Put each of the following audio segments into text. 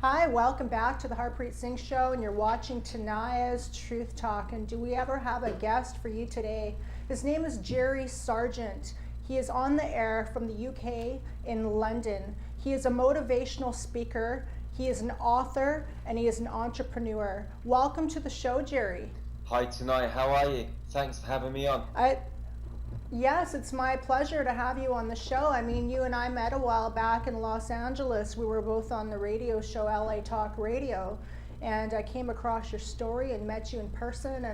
Hi, welcome back to the Harpreet Singh Show, and you're watching Tania's Truth Talk. And do we ever have a guest for you today? His name is Jerry Sargeant. He is on the air from the UK in London. He is a motivational speaker, he is an author, and he is an entrepreneur. Welcome to the show, Jerry. Hi Tania, how are you? Thanks for having me on. Yes, it's my pleasure to have you on the show. I mean, you and I met a while back in Los Angeles. We were both on the radio show LA Talk Radio, and I came across your story and met you in person,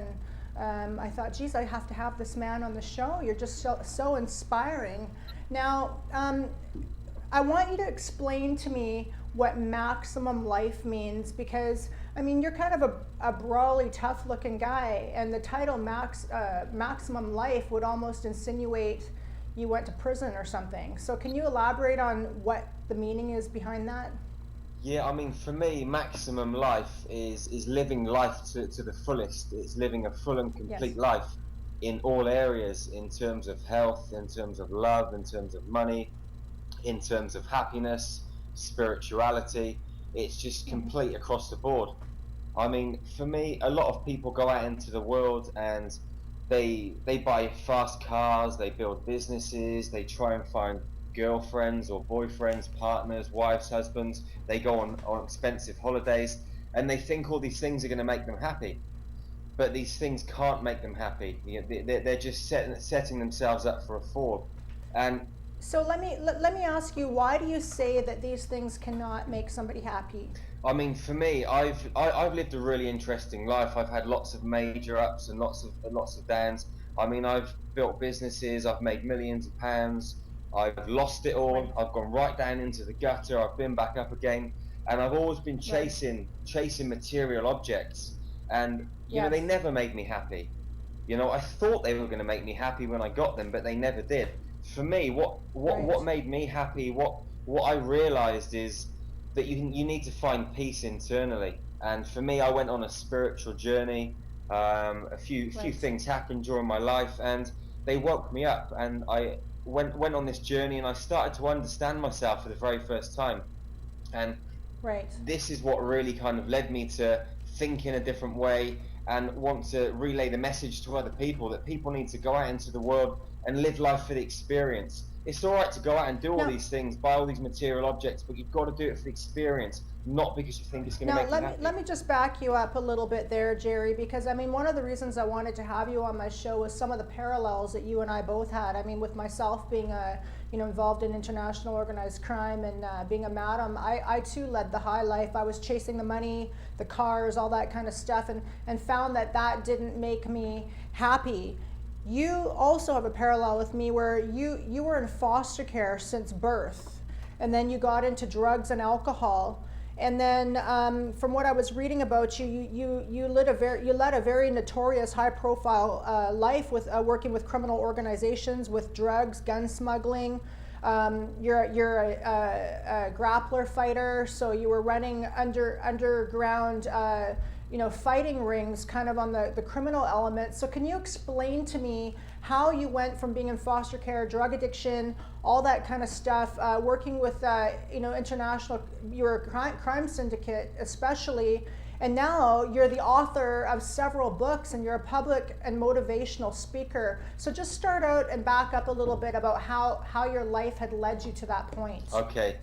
and I thought, geez, I have to have this man on the show. You're just so inspiring. Now, I want you to explain to me what maximum life means, because I mean, you're kind of a brawly, tough-looking guy, and the title maximum life would almost insinuate you went to prison or something. So can you elaborate on what the meaning is behind that? Yeah, I mean, for me, maximum life is living life to the fullest. It's living a full and complete life in all areas, in terms of health, in terms of love, in terms of money, in terms of happiness, spirituality. It's just complete across the board. I mean, for me, a lot of people go out into the world and they buy fast cars, they build businesses, they try and find girlfriends or boyfriends, partners, wives, husbands. They go on expensive holidays, and they think all these things are going to make them happy. But these things can't make them happy. You know, they're just setting themselves up for a fall. And so let me ask you, why do you say that these things cannot make somebody happy? I mean, for me, I've lived a really interesting life. I've had lots of major ups and lots of downs. I mean, I've built businesses, I've made millions of pounds, I've lost it all, I've gone right down into the gutter, I've been back up again, and I've always been chasing material objects, and you know, they never made me happy. You know, I thought they were going to make me happy when I got them, but they never did. For me, what made me happy, what I realized is that you need to find peace internally. And for me, I went on a spiritual journey. A few things happened during my life, and they woke me up. And I went on this journey, and I started to understand myself for the very first time. And this is what really kind of led me to think in a different way and want to relay the message to other people, that people need to go out into the world and live life for the experience. It's all right to go out and do all these things, buy all these material objects, but you've got to do it for the experience, not because you think it's going to make you happy. Let me just back you up a little bit there, Jerry, because I mean, one of the reasons I wanted to have you on my show was some of the parallels that you and I both had. I mean, with myself being involved in international organized crime and being a madam, I too led the high life. I was chasing the money, the cars, all that kind of stuff, and found that didn't make me happy. You also have a parallel with me, where you were in foster care since birth, and then you got into drugs and alcohol, and then from what I was reading about you, you led a very notorious, high-profile life with working with criminal organizations, with drugs, gun smuggling. You're a grappler fighter, so you were running underground fighting rings, kind of on the criminal element. So can you explain to me how you went from being in foster care, drug addiction, all that kind of stuff, working with international, you were a crime syndicate especially, and now you're the author of several books, and you're a public and motivational speaker. So just start out and back up a little bit about how your life had led you to that point. Okay.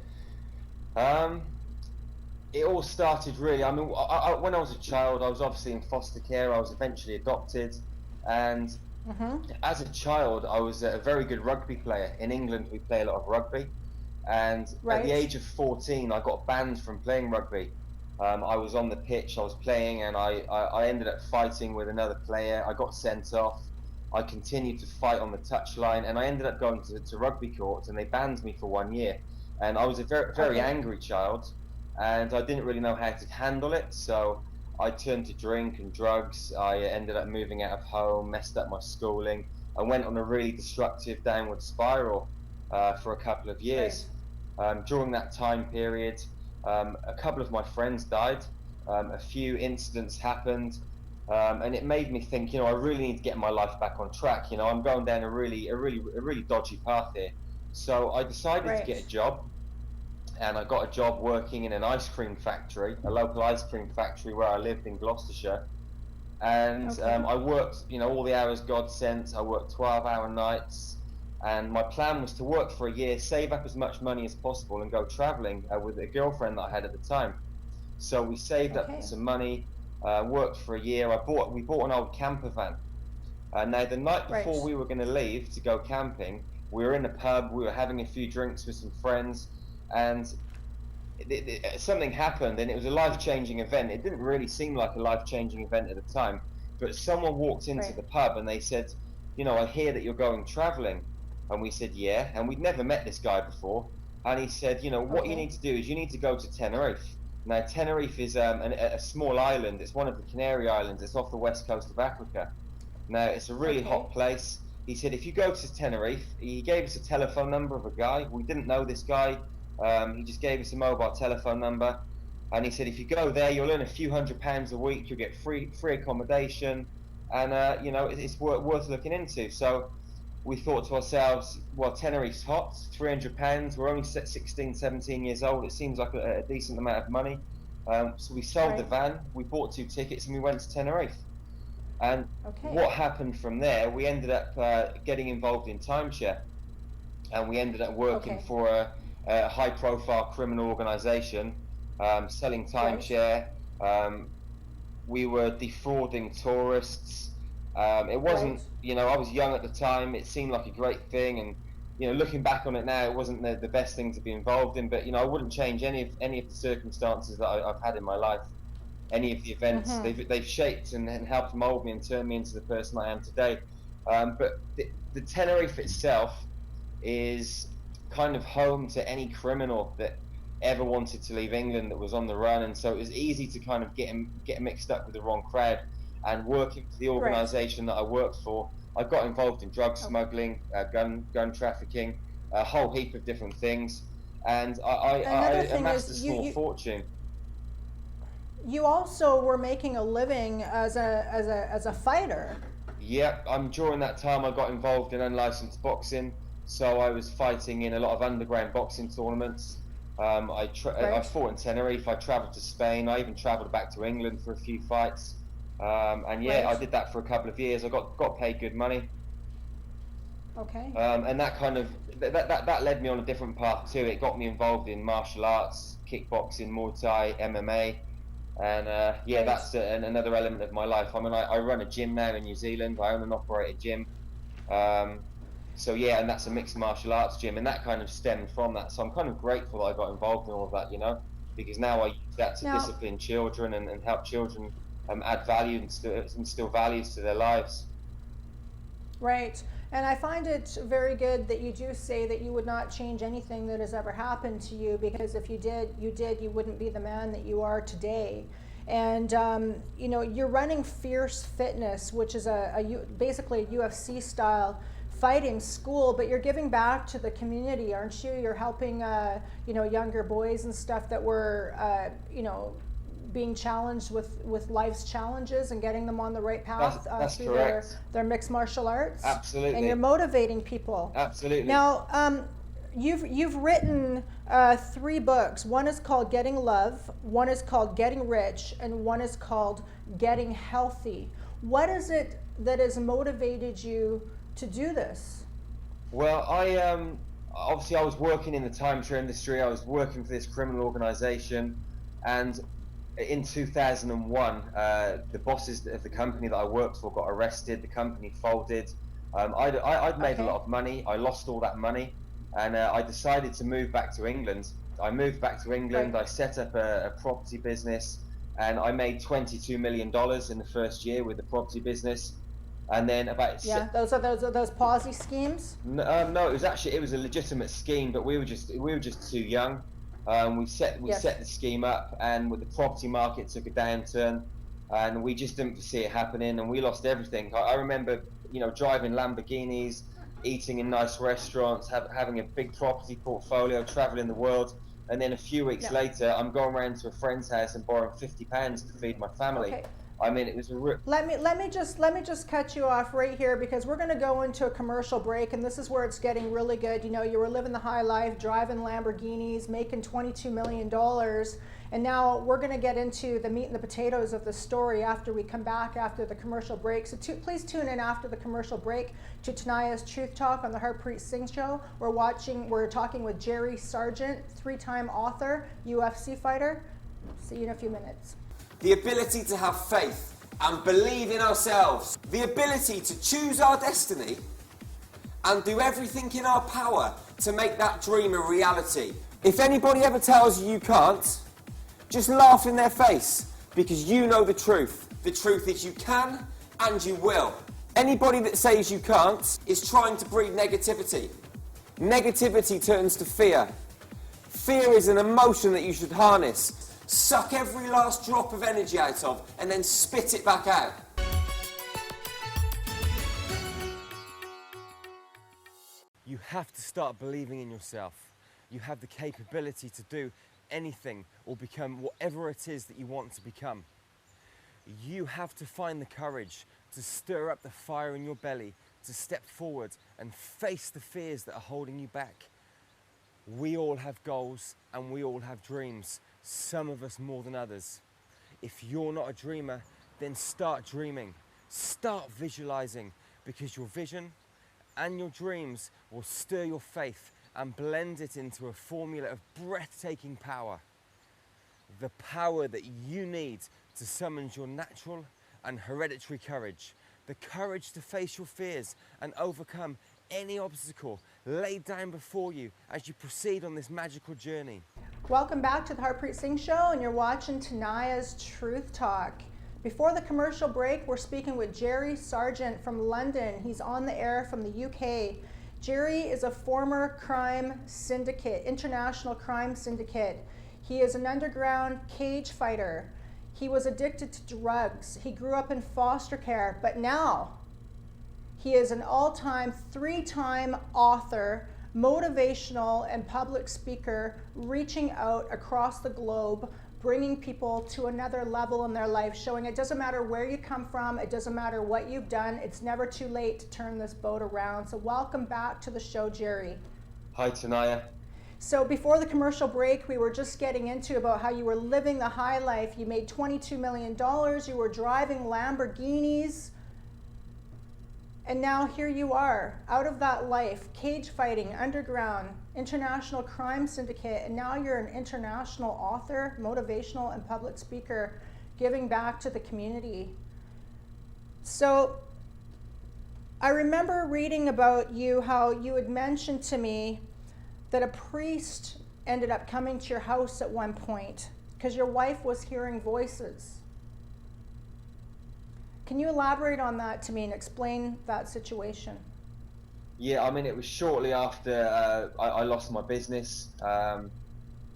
It all started really, I mean, when I was a child, I was obviously in foster care. I was eventually adopted, and as a child, I was a very good rugby player. In England, we play a lot of rugby, and at the age of 14, I got banned from playing rugby. I was on the pitch, I was playing, and I ended up fighting with another player. I got sent off. I continued to fight on the touchline, and I ended up going to rugby court, and they banned me for 1 year. And I was a very angry child, and I didn't really know how to handle it, so I turned to drink and drugs. I ended up moving out of home, messed up my schooling. I went on a really destructive downward spiral for a couple of years. During that time period, a couple of my friends died, a few incidents happened, and it made me think, I really need to get my life back on track. I'm going down a really dodgy path here. So I decided to get a job. and I got a job working in an ice cream factory, a local ice cream factory where I lived in Gloucestershire. And Okay. I worked, all the hours God sent. I worked 12-hour nights, and my plan was to work for a year, save up as much money as possible, and go traveling with a girlfriend that I had at the time. So we saved up Okay. some money, worked for a year. We bought an old camper van. Now the night Right. before we were going to leave to go camping, we were in a pub. We were having a few drinks with some friends, and something happened, and it was a life-changing event. It didn't really seem like a life-changing event at the time, but someone walked into Right. the pub and they said, I hear that you're going traveling. And we said, yeah. And we'd never met this guy before. And he said, what you Okay. need to do is you need to go to Tenerife. Now, Tenerife is a small island. It's one of the Canary Islands. It's off the west coast of Africa. Now, it's a really Okay. hot place. He said, if you go to Tenerife, he gave us a telephone number of a guy. We didn't know this guy. He just gave us a mobile telephone number, and he said, if you go there, you'll earn a few £100s a week. You'll get free accommodation, and it's worth looking into. So we thought to ourselves, well, Tenerife's hot, £300. We're only 16, 17 years old. It seems like a decent amount of money. So we sold the van. We bought 2 tickets, and we went to Tenerife. And Okay. what happened from there? We ended up getting involved in timeshare, and we ended up working for a high-profile criminal organisation, selling timeshare. We were defrauding tourists. It wasn't, I was young at the time. It seemed like a great thing, and looking back on it now, it wasn't the best thing to be involved in. But I wouldn't change any of the circumstances that I've had in my life. Any of the events, they've shaped and helped mold me and turn me into the person I am today. But the Tenerife itself is kind of home to any criminal that ever wanted to leave England that was on the run, and so it was easy to kind of get mixed up with the wrong crowd. And working for the organisation that I worked for, I got involved in drug smuggling, gun trafficking, a whole heap of different things, and I amassed a small fortune. You also were making a living as a fighter. Yep, during that time I got involved in unlicensed boxing, so I was fighting in a lot of underground boxing tournaments. I fought in Tenerife. I travelled to Spain. I even travelled back to England for a few fights. I did that for a couple of years. I got paid good money. Okay. And that kind of that led me on a different path too. It got me involved in martial arts, kickboxing, Muay Thai, MMA. And that's another element of my life. I mean, I run a gym now in New Zealand. I own and operate a gym. And that's a mixed martial arts gym, and that kind of stemmed from that. So I'm kind of grateful that I got involved in all of that, because now I use that to discipline children and help children add value and instill values to their lives. Right. And I find it very good that you do say that you would not change anything that has ever happened to you, because if you did, you wouldn't be the man that you are today. And you're running Fierce Fitness, which is basically a UFC style fighting school, but you're giving back to the community, aren't you? You're helping younger boys and stuff that were being challenged with life's challenges and getting them on the right path through their mixed martial arts. Absolutely. And you're motivating people. Absolutely. Now, you've written 3 books. One is called Getting Love, one is called Getting Rich, and one is called Getting Healthy. What is it that has motivated you to do this? Well, obviously I was working in the timeshare industry. I was working for this criminal organisation, and in 2001, the bosses of the company that I worked for got arrested. The company folded. I'd made a lot of money. I lost all that money, and I decided to move back to England. I moved back to England. I set up a property business, and I made $22 million in the first year with the property business. And then those are those Ponzi schemes. No, it was a legitimate scheme, but we were just too young. We set the scheme up, and with the property market took a downturn, and we just didn't see it happening, and we lost everything. I remember, driving Lamborghinis, eating in nice restaurants, having a big property portfolio, traveling the world, and then a few weeks later, I'm going around to a friend's house and borrowing £50 to feed my family. Okay. I mean, it was a Let me just cut you off right here, because we're going to go into a commercial break, and this is where it's getting really good. You know, you were living the high life, driving Lamborghinis, making $22 million, and now we're going to get into the meat and the potatoes of the story after we come back after the commercial break. So please tune in after the commercial break to Tania's Truth Talk on the Harpreet Singh Show. We're talking with Jerry Sargeant, 3-time author, UFC fighter. See you in a few minutes. The ability to have faith and believe in ourselves. The ability to choose our destiny and do everything in our power to make that dream a reality. If anybody ever tells you you can't, just laugh in their face, because you know the truth. The truth is you can and you will. Anybody that says you can't is trying to breed negativity. Negativity turns to fear. Fear is an emotion that you should harness. Suck every last drop of energy out of, and then spit it back out. You have to start believing in yourself. You have the capability to do anything or become whatever it is that you want to become. You have to find the courage to stir up the fire in your belly, to step forward and face the fears that are holding you back. We all have goals and we all have dreams. Some of us more than others. If you're not a dreamer, then start dreaming. Start visualizing, because your vision and your dreams will stir your faith and blend it into a formula of breathtaking power. The power that you need to summon your natural and hereditary courage. The courage to face your fears and overcome any obstacle laid down before you as you proceed on this magical journey. Welcome back to the Harpreet Singh Show, and you're watching Tania's Truth Talk. Before the commercial break, we're speaking with Jerry Sargeant from London. He's on the air from the UK. Jerry is a former crime syndicate, international crime syndicate. He is an underground cage fighter. He was addicted to drugs. He grew up in foster care, but now he is an all-time 3-time author, motivational and public speaker, reaching out across the globe, bringing people to another level in their life, showing it doesn't matter where you come from, it doesn't matter what you've done, it's never too late to turn this boat around. So welcome back to the show, Jerry. Hi, Tania. So before the commercial break, we were just getting into about how you were living the high life. You made $22 million, you were driving Lamborghinis, and now here you are, out of that life, cage fighting, underground, international crime syndicate, and now you're an international author, motivational and public speaker, giving back to the community. So I remember reading about you, how you had mentioned to me that a priest ended up coming to your house at one point because your wife was hearing voices. Can you elaborate on that to me and explain that situation? Yeah, I mean, it was shortly after I lost my business.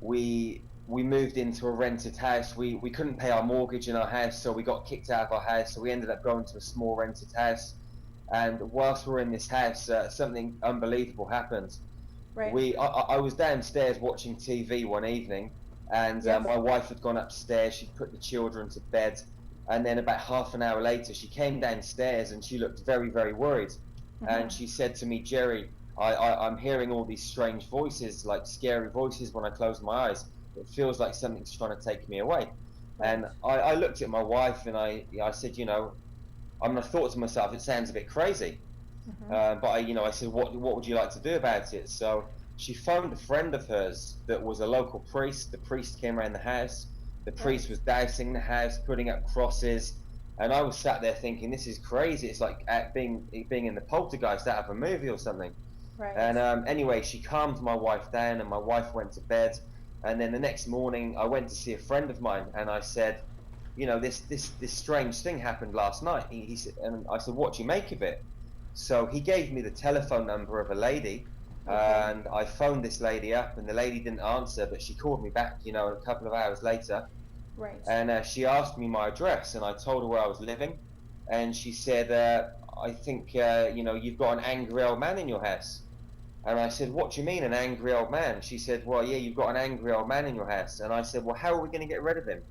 We moved into a rented house. We couldn't pay our mortgage in our house, so we got kicked out of our house. So we ended up going to a small rented house. And whilst we were in this house, something unbelievable happened. Right. I was downstairs watching TV one evening, and my wife had gone upstairs. She'd put the children to bed. And then about half an hour later, she came downstairs and she looked very, very worried. Mm-hmm. And she said to me, Jerry, I'm hearing all these strange voices, like scary voices when I close my eyes. It feels like something's trying to take me away. Right. And I looked at my wife and I said, you know, I thought to myself, it sounds a bit crazy. Mm-hmm. But I said, what would you like to do about it? So she phoned a friend of hers that was a local priest. The priest came around the house. The priest was dousing the house, putting up crosses, and I was sat there thinking, this is crazy. It's like being in the poltergeist out of a movie or something. Right. And anyway, she calmed my wife down, and my wife went to bed. And then the next morning, I went to see a friend of mine, and I said, you know, this strange thing happened last night. He said, and I said, what do you make of it? So he gave me the telephone number of a lady. And I phoned this lady up, and the lady didn't answer, but she called me back, you know, a couple of hours later. Right. And she asked me my address, and I told her where I was living. And she said, I think, you know, you've got an angry old man in your house. And I said, what do you mean, an angry old man? She said, well, yeah, you've got an angry old man in your house. And I said, well, how are we going to get rid of him?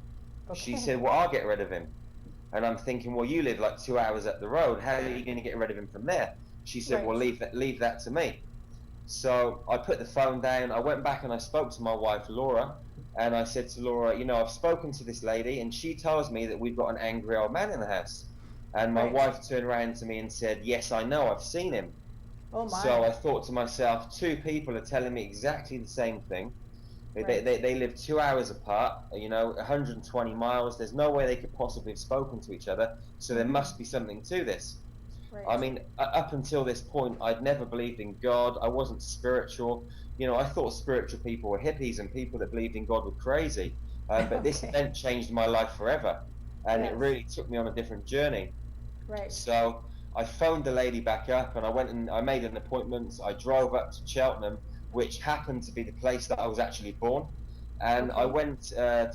Okay. She said, well, I'll get rid of him. And I'm thinking, well, you live like 2 hours up the road. How are you going to get rid of him from there? She said, Right. well, leave that to me. So I put the phone down. I went back and I spoke to my wife, Laura, and I said to Laura, you know, I've spoken to this lady, and she tells me that we've got an angry old man in the house. And my Right. wife turned around to me and said, yes, I know, I've seen him. Oh my. So I thought to myself, two people are telling me exactly the same thing. Right. They live 2 hours apart, you know, 120 miles. There's no way they could possibly have spoken to each other. So there must be something to this. Right. I mean, up until this point, I'd never believed in God. I wasn't spiritual. You know, I thought spiritual people were hippies and people that believed in God were crazy. But this Okay. event changed my life forever. And it Yes. really took me on a different journey. Right. So I phoned the lady back up and I went and I made an appointment. I drove up to Cheltenham, which happened to be the place that I was actually born. And I Okay. went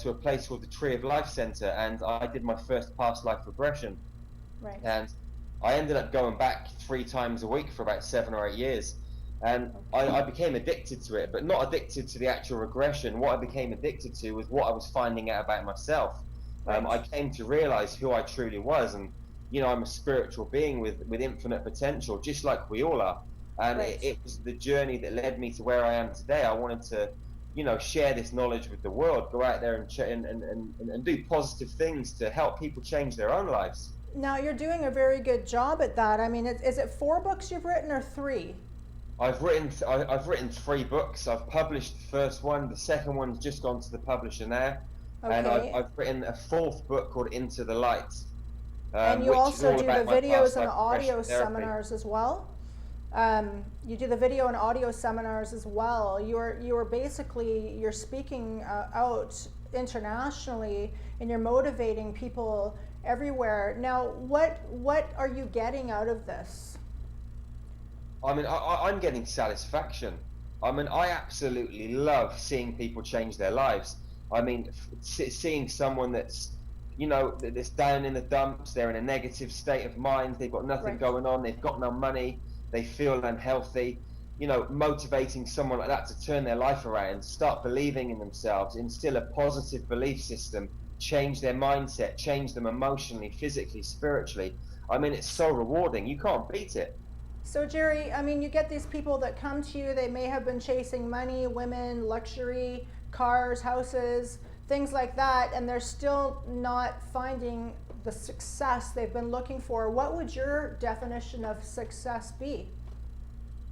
to a place called the Tree of Life Centre, and I did my first past life regression. Right. And I ended up going back 3 times a week for about 7 or 8 years. And I became addicted to it, but not addicted to the actual regression. What I became addicted to was what I was finding out about myself. Right. I came to realize who I truly was. And, you know, I'm a spiritual being with infinite potential, just like we all are. And Right. it was the journey that led me to where I am today. I wanted to, you know, share this knowledge with the world, go out there and do positive things to help people change their own lives. Now you're doing a very good job at that. I mean, is it 4 books you've written or 3? I've written 3 books. I've published the first one. The second one's just gone to the publisher now, and Okay. I've written a 4th book called Into the Light, And you which is also all do the about my videos past and life audio regression therapy. seminars as well. You do the video and audio seminars as well. You're basically you're speaking out internationally, and you're motivating people everywhere. Now, what are you getting out of this? I mean, I'm getting satisfaction. I mean, I absolutely love seeing people change their lives. I mean, seeing someone that's, you know, that's down in the dumps, they're in a negative state of mind, they've got nothing Right. going on, they've got no money, they feel unhealthy, you know, motivating someone like that to turn their life around, start believing in themselves, instill a positive belief system, change their mindset, change them emotionally, physically, spiritually. I mean, it's so rewarding. You can't beat it. So Jerry, I mean, you get these people that come to you, they may have been chasing money, women, luxury, cars, houses, things like that, and they're still not finding the success they've been looking for. What would your definition of success be?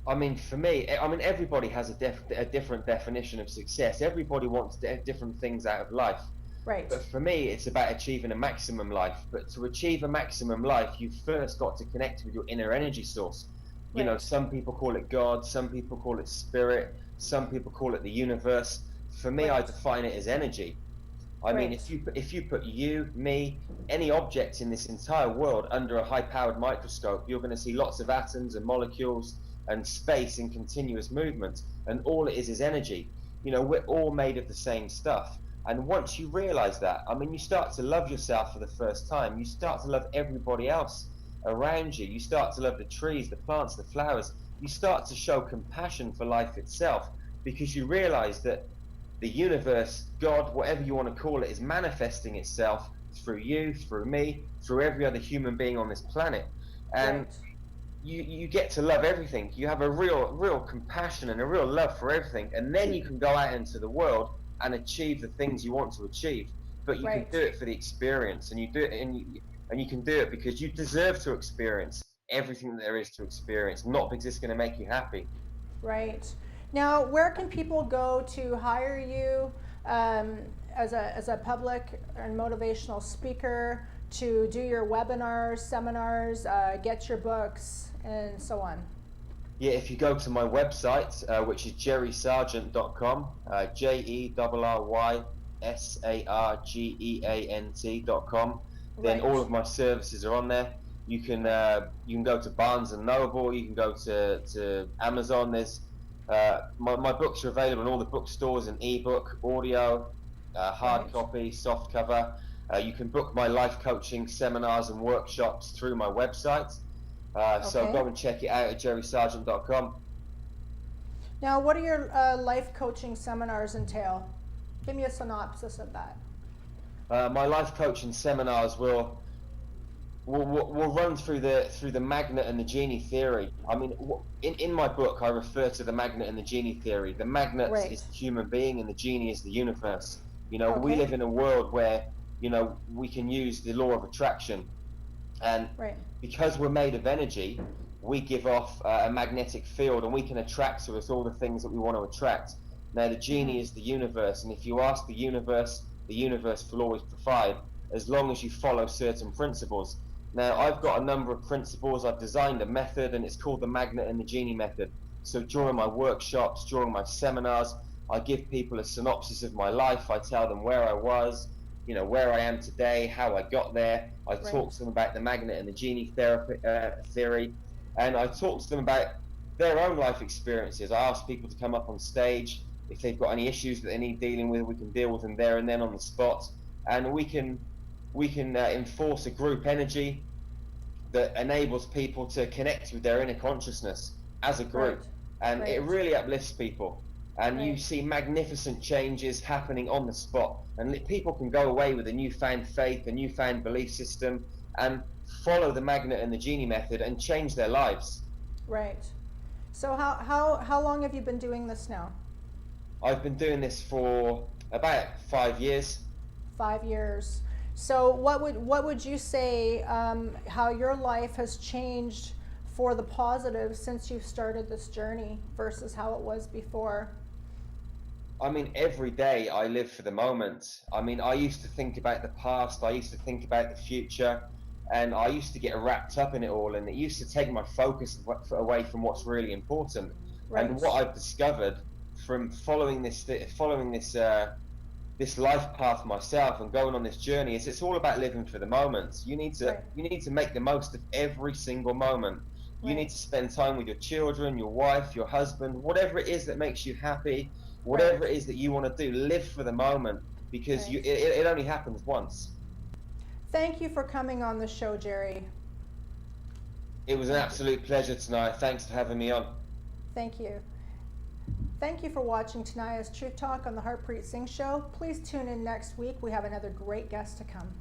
I mean, for me, I mean, everybody has a different definition of success. Everybody wants different things out of life. Right. But for me, it's about achieving a maximum life. But to achieve a maximum life, you've first got to connect with your inner energy source. You know, Right. some people call it God, some people call it spirit, some people call it the universe. For me, I Right. define it as energy. I mean, Right. if you put you, me, any object in this entire world under a high-powered microscope, you're going to see lots of atoms and molecules and space in continuous movement, and all it is energy. You know, we're all made of the same stuff. And once you realize that, I mean, you start to love yourself for the first time. You start to love everybody else around you. You start to love the trees, the plants, the flowers. You start to show compassion for life itself, because you realize that the universe, God, whatever you want to call it, is manifesting itself through you, through me, through every other human being on this planet. And Right. you get to love everything. You have a real compassion and a real love for everything, and then you can go out into the world and achieve the things you want to achieve. But you Right. can do it for the experience, and you do it, and you can do it because you deserve to experience everything that there is to experience, not because it's going to make you happy. Right. Now, where can people go to hire you as a public and motivational speaker, to do your webinars, seminars, get your books, and so on? Yeah, if you go to my website, which is jerrysargeant.com, JERRYSARGEANT.com, then Right. all of my services are on there. You can go to Barnes and Noble, you can go to Amazon. There's my books are available in all the bookstores in ebook, audio, hard Right. copy, soft cover. You can book my life coaching seminars and workshops through my website. So Okay. go and check it out at jerrysargeant.com. Now, what do your life coaching seminars entail? Give me a synopsis of that. My life coaching seminars will we'll run through the magnet and the genie theory. I mean, in my book, I refer to the magnet and the genie theory. The magnet Right. is the human being, and the genie is the universe. You know, we Okay. live in a world where, you know, we can use the law of attraction, and Right. because we're made of energy, we give off a magnetic field, and we can attract to us all the things that we want to attract. Now, the genie is the universe, and if you ask the universe will always provide, as long as you follow certain principles. Now, I've got a number of principles. I've designed a method, and it's called the magnet and the genie method. So during my workshops, during my seminars, I give people a synopsis of my life. I tell them where I was, you know, where I am today, how I got there. I talk to them about the magnet and the genie theory, and I talk to them about their own life experiences. I ask people to come up on stage. If they've got any issues that they need dealing with, we can deal with them there and then on the spot, and we can enforce a group energy that enables people to connect with their inner consciousness as a group. Right. And Right. it really uplifts people, and you Right. see magnificent changes happening on the spot, and people can go away with a newfound faith, a newfound belief system, and follow the magnet and the genie method and change their lives. Right. So how long have you been doing this now? I've been doing this for about 5 years. 5 years. So what would you say, how your life has changed for the positive since you've started this journey versus how it was before? I mean, every day I live for the moment. I mean, I used to think about the past, I used to think about the future, and I used to get wrapped up in it all, and it used to take my focus away from what's really important. Right. And what I've discovered from following this this life path myself and going on this journey is it's all about living for the moment. You need to Right. make the most of every single moment. You Right. need to spend time with your children, your wife, your husband, whatever it is that makes you happy, whatever Right. it is that you want to do. Live for the moment, because Right. it only happens once. Thank you for coming on the show, Jerry. It was an absolute pleasure tonight. Thanks for having me on. Thank you. Thank you for watching Tania's Truth Talk on the Harpreet Singh Show. Please tune in next week. We have another great guest to come.